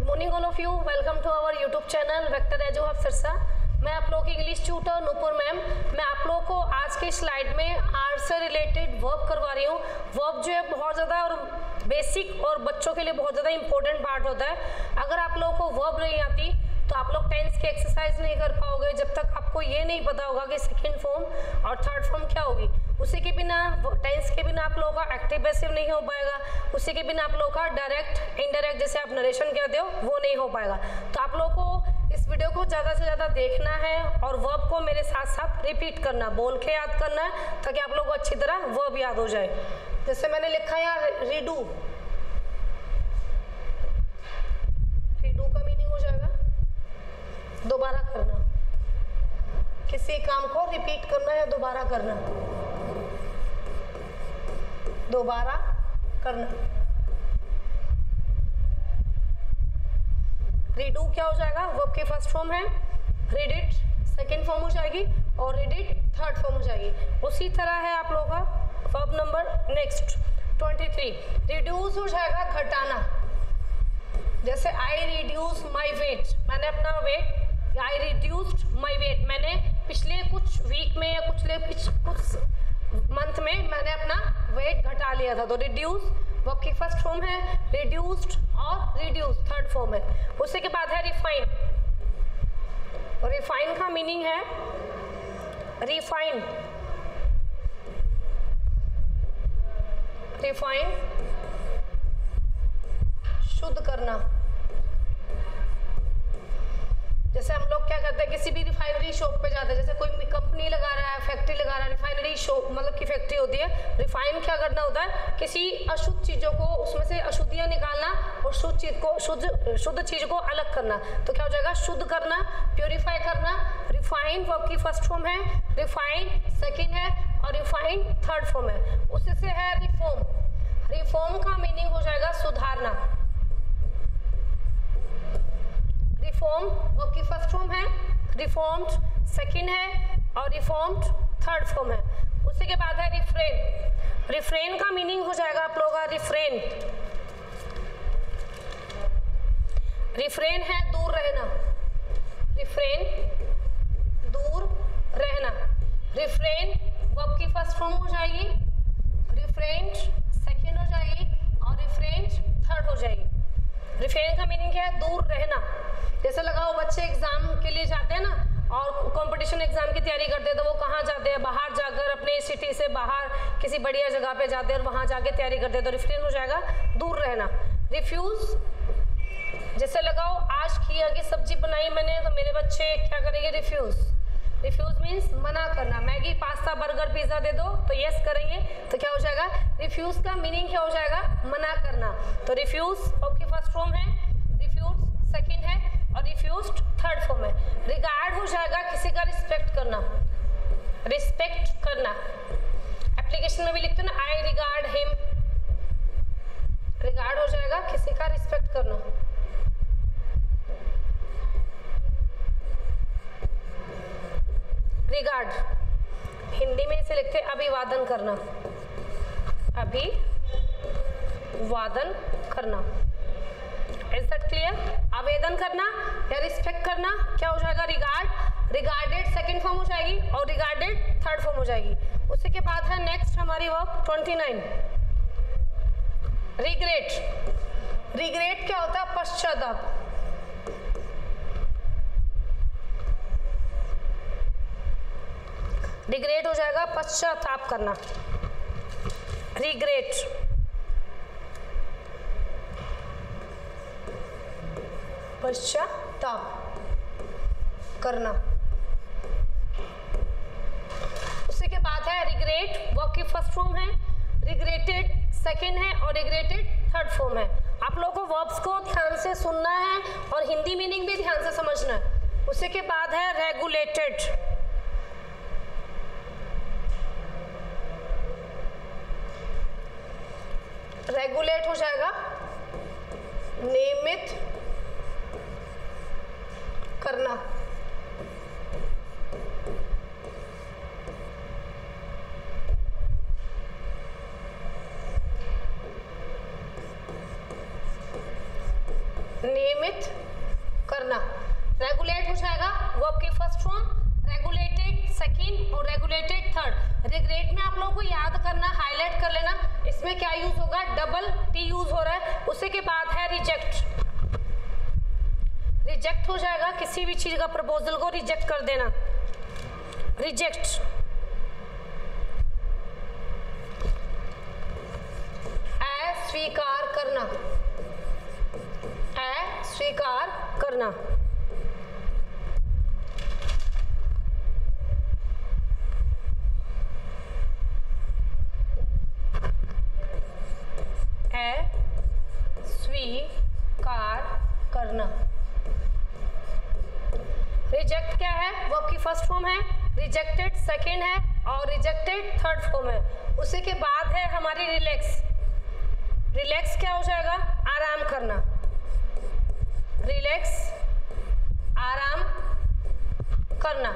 Morning all of you, welcome to our YouTube channel vector एजो of Sirsa. मैं आप लोगों की इंग्लिश ट्यूटर नूपुर मैम। मैं आप लोगों को आज की स्लाइड में आर्ट से रिलेटेड वर्ब करवा रही हूँ। वर्ब जो है बहुत ज़्यादा और बेसिक और बच्चों के लिए बहुत ज़्यादा इंपॉर्टेंट पार्ट होता है। अगर आप लोगों को वर्ब नहीं आती तो आप लोग टेंस की एक्सरसाइज नहीं कर पाओगे जब तक आपको ये नहीं पता होगा कि सेकेंड फॉर्म और थर्ड फॉर्म क्या होगी। उसी के बिना टेंस के बिना आप लोगों का एक्टिव पैसिव नहीं हो पाएगा। उसी के बिना आप लोगों का डायरेक्ट इनडायरेक्ट जैसे आप नरेशन कहते हो वो नहीं हो पाएगा। तो आप लोगों को इस वीडियो को ज़्यादा से ज़्यादा देखना है और वर्ब को मेरे साथ साथ रिपीट करना, बोल के याद करना है ताकि आप लोगों को अच्छी तरह वर्ब याद हो जाए। जैसे मैंने लिखा है यहाँ रीडू, रीडू का मीनिंग हो जाएगा दोबारा करना, किसी काम को रिपीट करना या दोबारा करना, दोबारा करना। रीडू क्या हो जाएगा, वर्ब की फर्स्ट फॉर्म है, रीड इट सेकेंड फॉर्म हो जाएगी और रीड इट थर्ड फॉर्म हो जाएगी। उसी तरह है आप लोगों का वर्ब नंबर नेक्स्ट 23, रिड्यूस हो जाएगा घटाना। जैसे आई रिड्यूस माई वेट, मैंने अपना weight, I reduced my weight, मैंने पिछले कुछ वीक में या कुछ मंथ में मैंने अपना वेट घटा लिया था। तो रिड्यूस वर्ब की फर्स्ट फॉर्म है, रिड्यूस्ड और रिड्यूस थर्ड फॉर्म है। उसी के बाद है रिफाइन, और रिफाइन का मीनिंग है रिफाइन, रिफाइन शुद्ध करना। जैसे हम लोग क्या करते हैं, किसी भी रिफाइनरी शॉप पे जाते हैं, जैसे कोई कंपनी लगा रहा है, फैक्ट्री लगा रहा है, रिफाइनरी शॉप मतलब की फैक्ट्री होती है। रिफाइन क्या करना होता है, किसी अशुद्ध चीज़ों को उसमें से अशुद्धियाँ निकालना और शुद्ध चीज़ को शुद्ध चीज़ को अलग करना। तो क्या हो जाएगा, शुद्ध करना, प्योरीफाई करना। रिफाइन वर्ब की फर्स्ट फॉर्म है, रिफाइन सेकेंड है और रिफाइन थर्ड फॉर्म है। उससे है रिफॉर्म, रिफॉर्म का मीनिंग हो जाएगा सुधारना। रिफॉर्म वर्ब की फर्स्ट फॉर्म है, रिफॉर्म्ड सेकंड है और रिफॉर्म्ड थर्ड फॉर्म है। उसी के बाद है रिफ्रेन, रिफ्रेन का मीनिंग हो जाएगा आप लोगों का रिफ्रेन, रिफ्रेन है दूर रहना, रिफ्रेन दूर रहना। रिफ्रेन वर्ब की फर्स्ट फॉर्म हो जाएगी, रिफ्रेंड सेकंड हो जाएगी और रिफ्रेंड थर्ड हो जाएगी। रिफ्रेन का मीनिंग क्या है, दूर रहना। जैसे लगाओ बच्चे एग्जाम के लिए जाते हैं ना और कंपटीशन एग्जाम की तैयारी करते हैं, तो वो कहाँ जाते हैं, बाहर जाकर अपने सिटी से बाहर किसी बढ़िया जगह पे जाते हैं और वहाँ जाके तैयारी करते हैं। तो रिफ्रेन हो जाएगा दूर रहना। रिफ्यूज, जैसे लगाओ आज खीरा की सब्जी बनाई मैंने तो मेरे बच्चे क्या करेंगे, रिफ्यूज। रिफ्यूज मीन्स मना करना, मैगी पास्ता बर्गर पिज्जा दे दो तो यस करेंगे, तो क्या हो जाएगा, रिफ्यूज का मीनिंग क्या हो जाएगा, मना करना। तो रिफ्यूज आपकी फर्स्ट फॉर्म है, रिफ्यूज सेकंड है और रिफ्यूज्ड थर्ड फॉर्म है। रिगार्ड हो जाएगा किसी का रिस्पेक्ट करना, रिस्पेक्ट करना। एप्लीकेशन में भी लिखते हो ना, आई रिगार्ड हिम, रिगार्ड हो जाएगा किसी का रिस्पेक्ट करना। रिगार्ड हिंदी में इसे लिखते हैं अभिवादन करना, अभिवादन करना। Is that clear? आवेदन करना या रिस्पेक्ट करना क्या हो जाएगा, रिगार्ड, रिगार्डेड सेकंड फॉर्म हो जाएगी और रिगार्डेड थर्ड फॉर्म हो जाएगी। उसी के बाद है नेक्स्ट हमारी वर्ब 29, रिग्रेट। रिग्रेट क्या होता है, पश्चाताप। रिग्रेट हो जाएगा पश्चाताप करना, रिग्रेट। पश्चाताप करना। उसी के बाद है रिग्रेट वर्ब की फर्स्ट फॉर्म है, रिग्रेटेड सेकंड है और रिग्रेटेड थर्ड फॉर्म है। आप लोगों को वर्ब्स को ध्यान से सुनना है और हिंदी मीनिंग भी ध्यान से समझना है। उसी के बाद है रेगुलेटेड, रेगुलेट हो जाएगा नियमित करना। नियमित करना। रेगुलेट हो जाएगा वर्ब की फर्स्ट फॉर्म, रेगुलेटेड सेकंड और रेगुलेटेड थर्ड। रिग्रेट में आप लोगों को याद करना, हाईलाइट कर लेना, इसमें क्या यूज होगा, डबल टी यूज हो रहा है। उसी के बाद है रिजेक्ट। रिजेक्ट हो जाएगा, किसी भी चीज का प्रपोजल को रिजेक्ट कर देना, रिजेक्ट। अस्वीकार करना, अस्वीकार करना। अस्वीकार करना। रिजेक्ट क्या है, वर्ब की फर्स्ट फॉर्म है, रिजेक्टेड सेकंड है और रिजेक्टेड थर्ड फॉर्म है। उसी के बाद है हमारी रिलैक्स। रिलैक्स क्या हो जाएगा, आराम करना। रिलैक्स आराम करना।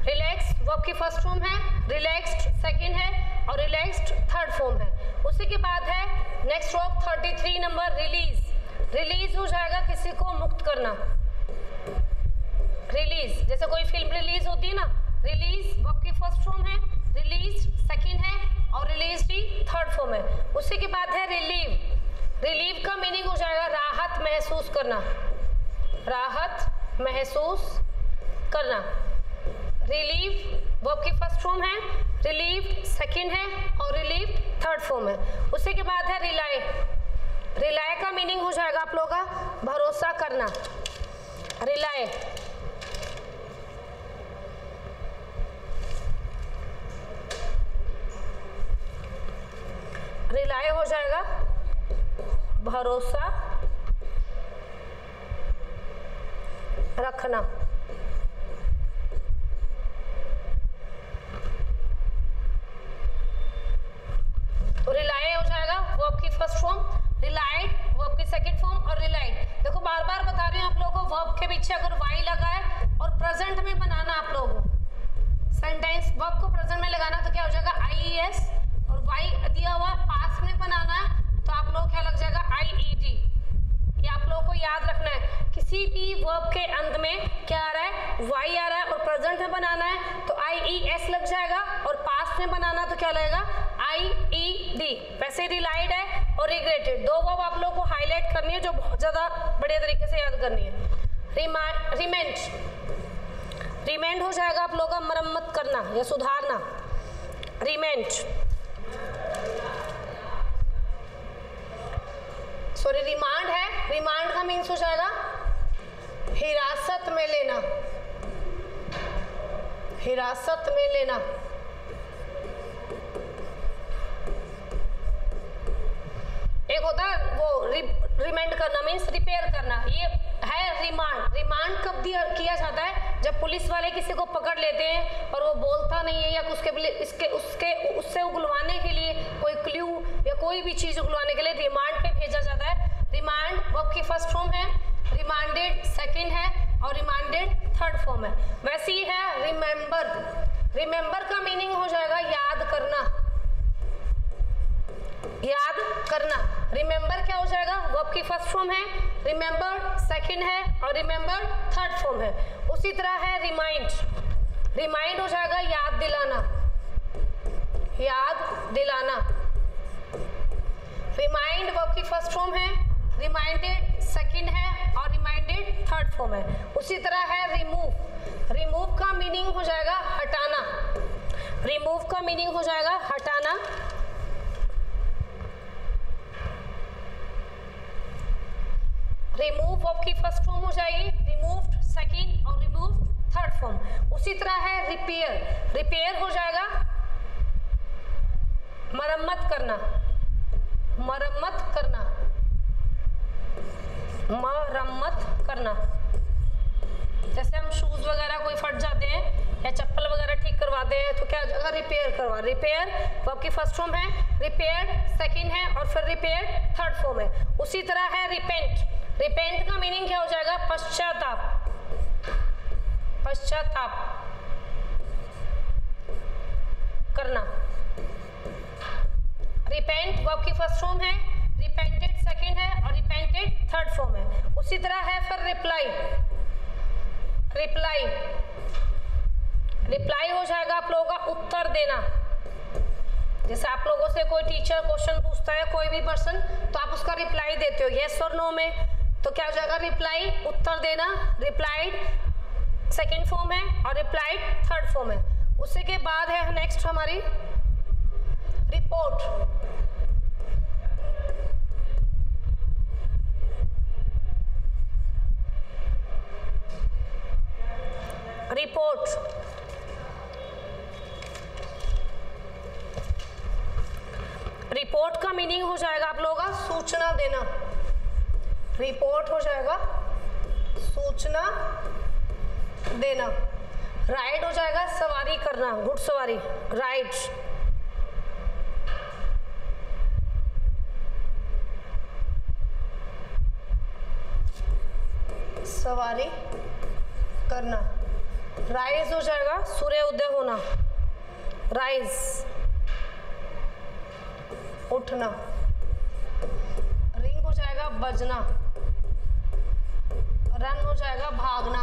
रिलैक्स वर्ब की फर्स्ट फॉर्म है, रिलैक्स्ड सेकंड है और रिलैक्स्ड थर्ड फॉर्म है। उसी के बाद है next verb 33 number release. Release हो जाएगा किसी को मुक्त करना। रिलीज, जैसे कोई फिल्म रिलीज होती है ना, रिलीज वर्ब की फर्स्ट फॉर्म है, रिलीज सेकंड है और रिलीज ही थर्ड फॉर्म है। उसी के बाद है रिलीव। रिलीव का मीनिंग हो जाएगा राहत महसूस करना, राहत महसूस करना। रिलीव वर्ब की फर्स्ट फॉर्म है, रिलीव्ड सेकंड है और रिलीव्ड थर्ड फॉर्म है। उसी के बाद है रिलाय। रिलाय का मीनिंग हो जाएगा आप लोगों का भरोसा करना, रिलाय। रिलाय हो जाएगा भरोसा रखना। तो रिलाय हो जाएगा वर्ब की फर्स्ट फॉर्म, रिलाइड वर्ब की सेकंड फॉर्म और रिलाइड। देखो बार बार बता रही हूँ आप लोगों को, वर्ब के पीछे अगर वाई लगा है और प्रेजेंट में बनाना आप लोगों को सेंटेंस, वर्ब को प्रेजेंट में लगाना तो क्या हो जाएगा IES, और वाई दिया हुआ पास्ट में बनाना है तो आप लोग क्या लग जाएगा IED। ये आप लोगों को याद रखना है, किसी भी वर्ब के अंत में क्या आ रहा है, वाई आ रहा है और प्रेजेंट में बनाना है तो IES लग जाएगा, और पास्ट में बनाना तो क्या लगेगा IED। वैसे रिलाइड है और रिग्रेटेड, दो वर्ब आप लोगों को हाईलाइट करनी है जो बहुत ज्यादा बढ़िया तरीके से याद करनी है। रिमेंड, रिमेंड हो जाएगा आप लोगों का मरम्मत करना या सुधारना, रिमेंड। सॉरी रिमांड है, रिमांड का मीन्स हो जाएगा हिरासत में लेना, हिरासत में लेना। एक होता है वो रिमांड करना मीन्स रिपेयर करना, ये है रिमांड। रिमांड कब किया जाता है, जब पुलिस वाले किसी को पकड़ लेते हैं और वो बोलता नहीं है या उससे उगलवाने के लिए कोई क्लू या कोई भी चीज उगलवाने के लिए रिमांड पे भेजा जाता है। रिमांड वर्ब की फर्स्ट फॉर्म है, रिमांडेड सेकंड है और रिमांडेड थर्ड फॉर्म है। वैसे ही है रिमेंबर। रिमेंबर का मीनिंग हो जाएगा याद करना, याद करना। रिमेंबर क्या हो जाएगा, वर्ब की फर्स्ट फॉर्म है, रिमेंबर सेकंड है और रिमेंबर थर्ड फॉर्म है। उसी तरह है रिमाइंड। रिमाइंड हो जाएगा याद दिलाना, याद दिलाना। रिमाइंड वर्ब की फर्स्ट फॉर्म है, रिमाइंडेड सेकंड है और रिमाइंडेड थर्ड फॉर्म है। उसी तरह है रिमूव। रिमूव का मीनिंग हो जाएगा हटाना, रिमूव का मीनिंग हो जाएगा हटाना। रिमूव वर्ब की फर्स्ट फॉर्म हो जाएगी, रिमूव्ड सेकंड और रिमूव्ड थर्ड फॉर्म। उसी तरह है रिपेयर। रिपेयर हो जाएगा मरम्मत करना, मरम्मत करना, मरम्मत करना। जैसे हम शूज वगैरह कोई फट जाते हैं या चप्पल वगैरह ठीक करवाते हैं तो क्या हो जाएगा, रिपेयर करवा। रिपेयर वर्ब की फर्स्ट फॉर्म है, रिपेयर्ड सेकंड है और फिर रिपेयर्ड थर्ड फॉर्म है। उसी तरह है रिपेंट। रिपेंट का मीनिंग क्या हो जाएगा, पश्चाताप, पश्चाताप करना। रिपेंट वर्ब की फर्स्ट फॉर्म है, रिपेंटेड सेकंड है और रिपेंटेड थर्ड फॉर्म है। उसी उसी तरह है फिर रिप्लाई, रिप्लाई, रिप्लाई हो जाएगा आप लोगों का उत्तर देना। जैसे आप लोगों से कोई टीचर क्वेश्चन पूछता है, कोई भी पर्सन, तो आप उसका रिप्लाई देते हो यस और नो में, तो क्या हो जाएगा रिप्लाई उत्तर देना, रिप्लाइड सेकंड फॉर्म है और रिप्लाइड थर्ड फॉर्म है। उसी के बाद है नेक्स्ट हमारी रिपोर्ट, रिपोर्ट, रिपोर्ट का मीनिंग हो जाएगा आप लोगों का सूचना देना, रिपोर्ट हो जाएगा सूचना देना। राइड हो जाएगा सवारी करना, घुड़सवारी, राइड, सवारी करना। राइज हो जाएगा सूर्य उदय होना, राइज, उठना। रिंग हो जाएगा बजना, रन हो जाएगा भागना।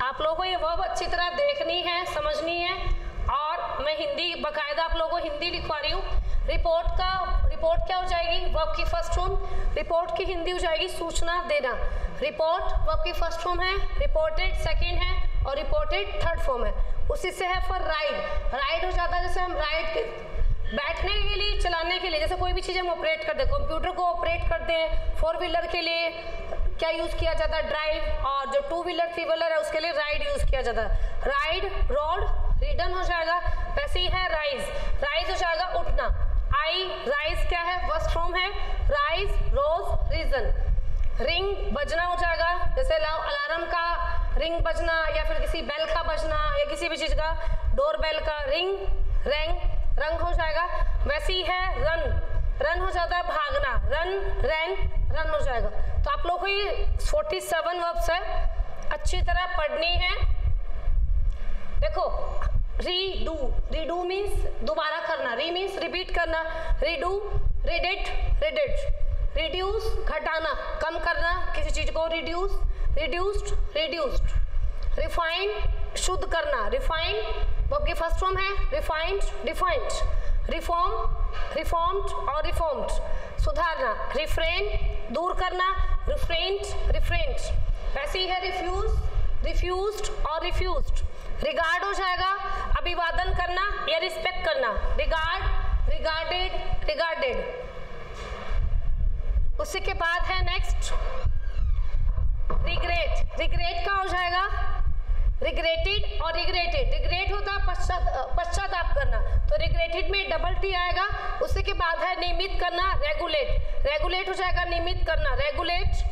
आप लोगों को ये वर्ब अच्छी तरह देखनी है, समझनी है, और मैं हिंदी बकायदा आप लोगों को हिंदी लिखवा रही हूँ। रिपोर्ट क्या हो जाएगी, वर्ब की फर्स्ट फॉर्म, रिपोर्ट की हिंदी हो जाएगी सूचना देना। रिपोर्ट वर्ब की फर्स्ट फॉर्म है, रिपोर्टेड सेकंड है और रिपोर्टेड थर्ड फॉर्म है। उसी से है फॉर राइड, राइड हो जाता है जैसे हम राइड बैठने के लिए, चलाने के लिए, जैसे कोई भी चीज़ हम ऑपरेट करते हैं, कंप्यूटर को ऑपरेट करते हैं, 4 व्हीलर के लिए क्या यूज़ किया जाता है, ड्राइव, और जो 2 व्हीलर 3 व्हीलर है उसके लिए राइड यूज़ किया जाता है। राइड, रोड, रिडन हो जाएगा। वैसे ही है राइज, राइज हो जाएगा उठना। आई, राइज क्या है, फर्स्ट फॉर्म है, राइज, रोज, रीजन। रिंग बजना हो जाएगा, जैसे अलार्म का रिंग बजना, या फिर किसी बेल का बजना, या किसी भी चीज़ का, डोर बेल का रिंग, रैंग, रंग हो जाएगा। वैसे ही है रन, रन हो जाता है भागना, रन, रैन, रन हो जाएगा। तो आप लोग को ये 47 वर्ब्स है, अच्छी तरह पढ़नी है। देखो, रीडू, रीडू मीन्स दोबारा करना, री मीन्स रिपीट करना, रीडू, रिडिट, रिडिट। रिड्यूस घटाना, कम करना किसी चीज को, रिड्यूस, रिड्यूस्ड, रिड्यूस्ड। रिफाइन शुद्ध करना, रिफाइन वर्ब की फर्स्ट फॉर्म है, रिफाइंड, डिफाइंड। रिफॉर्म, रिफॉर्म्ड और रिफॉर्म्ड, सुधारना। रिफ्रेन दूर करना, रिफ्रेंड, रिफ्रेंड। वैसे ही है रिफ्यूज, रिफ्यूज्ड और रिफ्यूज्ड। रिगार्ड हो जाएगा अभिवादन करना या रिस्पेक्ट करना, रिगार्ड, रिगार्डेड, रिगार्डेड। उसी के बाद है नेक्स्ट रिग्रेट, रिग्रेट का हो जाएगा रिग्रेटेड और रिग्रेटेड। रिग्रेट होता है पश्चाताप करना, तो रिग्रेटेड में डबल टी आएगा। उसी के बाद है नियमित करना, रेगुलेट, रेगुलेट हो जाएगा नियमित करना, रेगुलेट,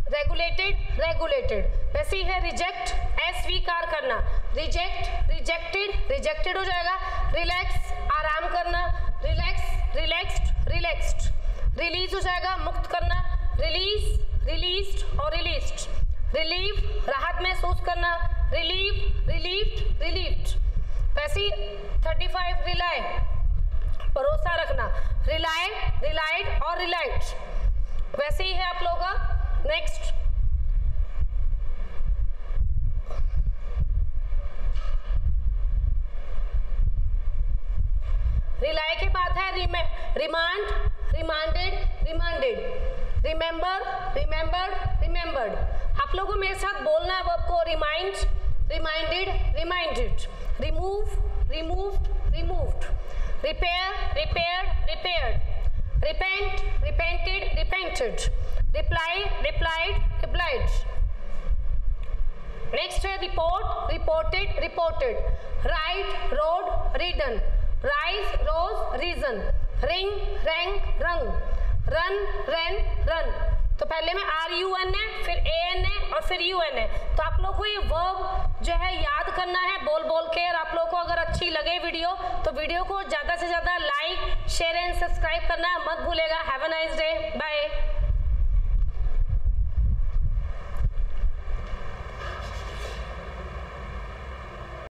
रेगुलेटेड, रेगुलेटेड। वैसे ही है रिजेक्ट, अस्वीकार करना, रिजेक्ट, रिजेक्टेड, रिजेक्टेड हो जाएगा। रिलैक्स आराम करना, रिलैक्स, रिलैक्स्ड, रिलैक्स्ड। रिलीज हो जाएगा मुक्त करना, रिलीज, रिलीज्ड और रिलीज्ड। रिलीव राहत महसूस करना, रिलीव, रिलीव्ड, रिलीव्ड। वैसे ही 35 रिलाय भरोसा रखना, रिलाय, रिलाइड और रिलाइड। वैसे ही है आप लोगों का नेक्स्ट रिलाय के बाद है remand, remanded, remanded. Remember, remembered, remembered. आप लोगों को मेरे साथ बोलना है वर्ब को, remind, reminded, reminded. Remove, removed, removed. Repair, repaired, repaired. Repent, repented, repented. Reply, replied, replied. Next है report, reported, reported. Ride, rode, ridden. Rise, rose, risen. Ring, rang, rung. Run, ran, run. तो पहले में RUN है, फिर AN है और फिर UN है। तो आप लोग को ये वर्ब जो है याद करना है बोल बोल के। और आप लोग को अगर अच्छी लगे वीडियो तो वीडियो को ज़्यादा से ज़्यादा लाइक, शेयर एंड सब्सक्राइब करना मत भूलेगा। Have a nice day, bye.